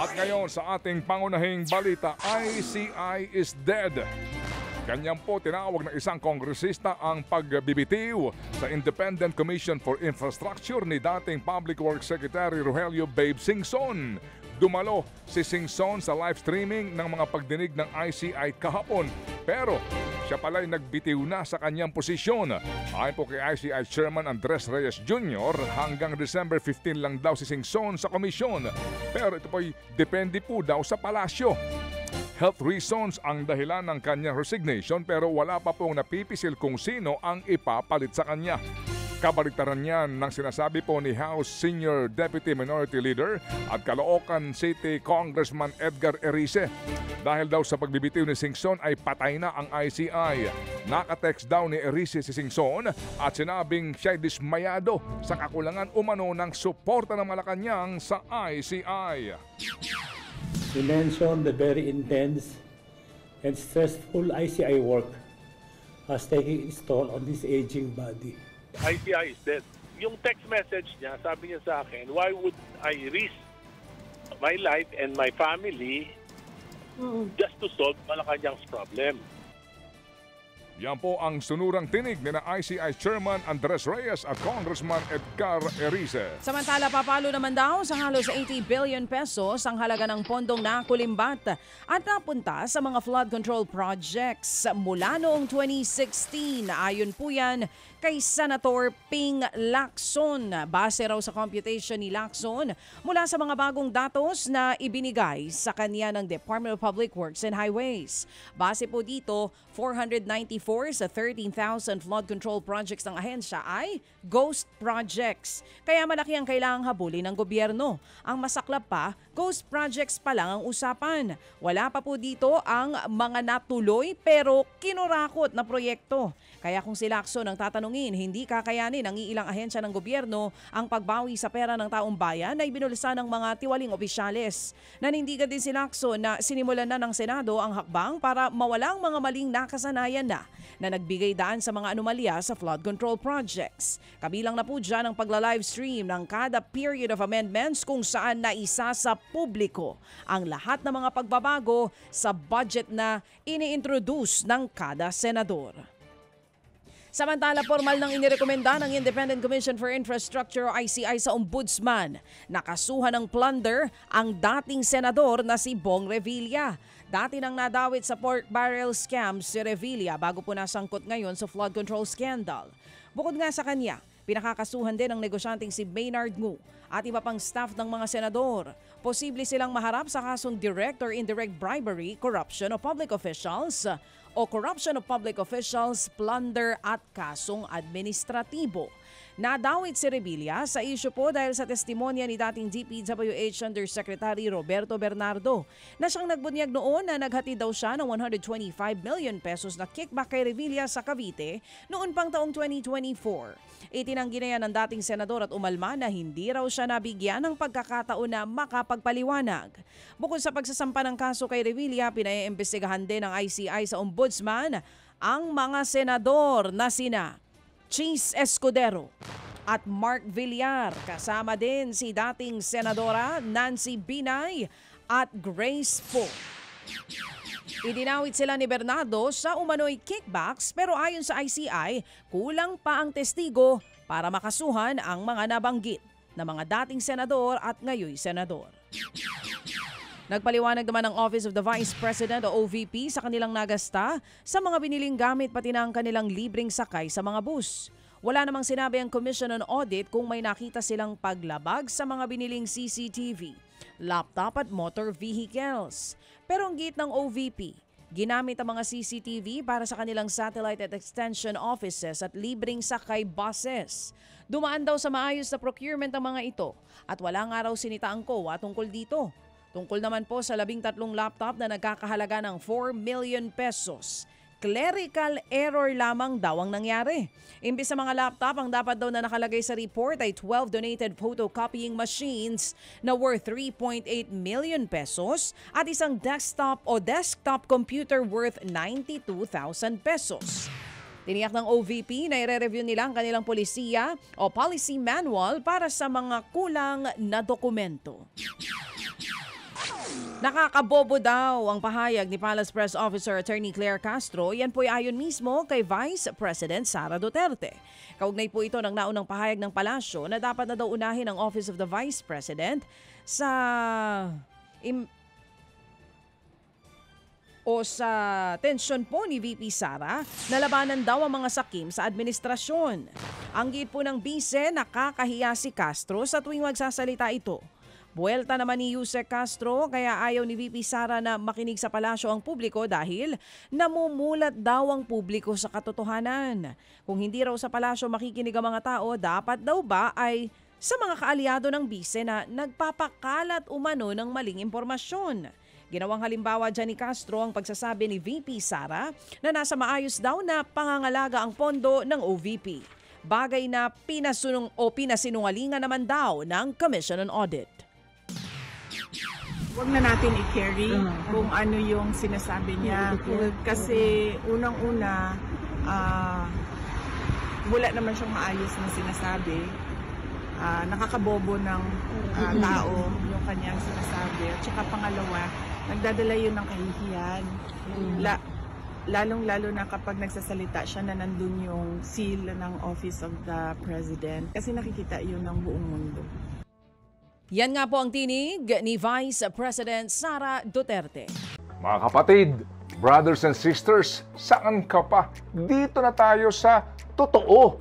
At ngayon sa ating pangunahing balita, ICI is dead. Ganyan po tinawag ng isang kongresista ang pagbibitiw sa Independent Commission for Infrastructure ni dating Public Works Secretary Rogelio Babe Singson. Dumalo si Singson sa live streaming ng mga pagdinig ng ICI kahapon. Pero siya pala'y nagbitiw na sa kanyang posisyon. Ayon po kay ICI Chairman Andres Reyes Jr., hanggang December 15 lang daw si Singson sa komisyon. Pero ito po'y depende po daw sa palasyo. Health reasons ang dahilan ng kanyang resignation pero wala pa pong napipisil kung sino ang ipapalit sa kanya. Kabaliktaran niyan ng sinasabi po ni House Senior Deputy Minority Leader at Caloocan City Congressman Edgar Erice. Dahil daw sa pagbibitiw ni Singson ay patay na ang ICI. Nakatext daw ni Erice si Singson at sinabing siya'y dismayado sa kakulangan umano ng suporta ng Malacanang sa ICI. He mentioned the very intense and stressful ICI work has taken its toll on his aging body. ICI is dead. Yung text message niya, sabi niya sa akin, why would I risk my life and my family just to solve Malacanang's problem? Yan po ang sunurang tinig ni na ICI Chairman Andres Reyes at Congressman Edgar Erice. Samantala, papalo naman daw sa halos 80 billion pesos ang halaga ng pondong nakulimbat at napunta sa mga flood control projects mula noong 2016. Ayon po yan kay Senator Ping Lacson. Base raw sa computation ni Lacson mula sa mga bagong datos na ibinigay sa kanya ng Department of Public Works and Highways. Base po dito, 494 sa 13,000 flood control projects ng ahensya ay ghost projects. Kaya malaki ang kailangang habulin ng gobyerno. Ang masaklap pa, ghost projects pa lang ang usapan. Wala pa po dito ang mga natuloy pero kinurakot na proyekto. Kaya kung si Lacson ang tatanungin, hindi kakayanin ng iilang ahensya ng gobyerno ang pagbawi sa pera ng taong bayan na ibinulsa ng mga tiwaling opisyales. Nanindigan din si Lacson na sinimulan na ng Senado ang hakbang para mawalang mga maling nakasanayan na nagbigay daan sa mga anomalya sa flood control projects. Kabilang na po dyan ang pagla-livestream ng kada period of amendments kung saan naisa sa publiko ang lahat ng mga pagbabago sa budget na ini-introduce ng kada senador. Samantala, formal nang inirekomenda ng Independent Commission for Infrastructure o ICI sa Ombudsman. Nakasuhan ng plunder ang dating senador na si Bong Revilla. Dati nang nadawit sa pork barrel scam si Revilla bago po nasangkot ngayon sa flood control scandal. Bukod nga sa kanya, pinakakasuhan din ang negosyanteng si Maynard Ngu at iba pang staff ng mga senador. Posible silang maharap sa kasong direct or indirect bribery, corruption of public officials o corruption of public officials, plunder at kasong administratibo. Nadawit si Revilla sa isyu po dahil sa testimonya ni dating DPWH Undersecretary Roberto Bernardo na siyang nagbunyag noon na naghati daw siya ng 125 million pesos na kickback kay Revilla sa Cavite noon pang taong 2024. Itinanggi na yan ng dating senador at umalma na hindi raw siya nabigyan ng pagkakataon na makapagpaliwanag. Bukod sa pagsasampa ng kaso kay Revilla, pinaiimbestigahan din ng ICI sa Ombudsman ang mga senador na sina Cheese Escudero at Mark Villar. Kasama din si dating Senadora Nancy Binay at Grace Poe. Idinawit sila ni Bernardo sa umano'y kickbacks pero ayon sa ICI, kulang pa ang testigo para makasuhan ang mga nabanggit na mga dating senador at ngayoy senador. Nagpaliwanag naman ang Office of the Vice President o OVP sa kanilang nagasta sa mga biniling gamit pati na ang kanilang libreng sakay sa mga bus. Wala namang sinabi ang Commission on Audit kung may nakita silang paglabag sa mga biniling CCTV, laptop at motor vehicles. Pero ang git ng OVP, ginamit ang mga CCTV para sa kanilang satellite at extension offices at libreng sakay buses. Dumaan daw sa maayos na procurement ang mga ito at wala nga raw sinita ang COA tungkol dito. Tungkol naman po sa 13 laptop na nagkakahalaga ng 4 million pesos. Clerical error lamang daw ang nangyari. Imbis sa mga laptop, ang dapat daw na nakalagay sa report ay 12 donated photocopying machines na worth 3.8 million pesos at isang desktop o desktop computer worth 92,000 pesos. Tiniyak ng OVP na i-review nila ang kanilang polisiya o policy manual para sa mga kulang na dokumento. Nakakabobo daw ang pahayag ni Palace Press Officer Attorney Claire Castro. Yan po ay ayon mismo kay Vice President Sara Duterte. Kaugnay po ito ng naunang pahayag ng palasyo na dapat na daw unahin ang Office of the Vice President sa tensyon po ni VP Sara na labanan daw ang mga sakim sa administrasyon. Ang gid po ng bise, nakakahiya si Castro sa tuwing magsasalita ito. Buwelta naman ni Yusek Castro kaya ayaw ni VP Sara na makinig sa palasyo ang publiko dahil namumulat daw ang publiko sa katotohanan. Kung hindi raw sa palasyo makikinig ang mga tao, dapat daw ba ay sa mga kaalyado ng bise na nagpapakalat umano ng maling impormasyon. Ginawang halimbawa dyan ni Castro ang pagsasabi ni VP Sara na nasa maayos daw na pangangalaga ang pondo ng OVP. Bagay na pinasinungalingan naman daw ng Commission on Audit. Huwag na natin i-carry kung ano yung sinasabi niya. Kasi unang-una, wala naman siyang maayos na sinasabi. Nakakabobo ng tao yung kanyang sinasabi. At saka pangalawa, nagdadala yun ng kahihiyan. Lalong-lalo na kapag nagsasalita siya na nandun yung seal ng Office of the President. Kasi nakikita yun ng buong mundo. Yan nga po ang tinig ni Vice President Sara Duterte. Mga kapatid, brothers and sisters, saan ka pa? Dito na tayo sa totoo.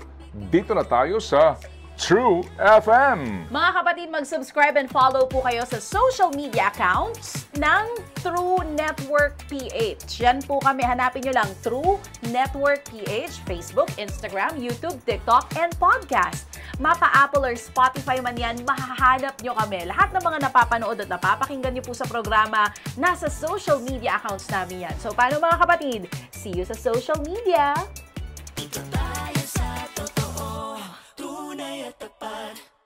Dito na tayo sa True FM. Mga kapatid, mag-subscribe and follow po kayo sa social media accounts ng True Network PH. Yan po kami, hanapin nyo lang True Network PH, Facebook, Instagram, YouTube, TikTok, and podcast. Mapa Apple or Spotify man yan, mahahanap nyo kami. Lahat ng mga napapanood at napapakinggan nyo po sa programa, nasa social media accounts namin yan. So paano mga kapatid? See you sa social media! Dito tayo sa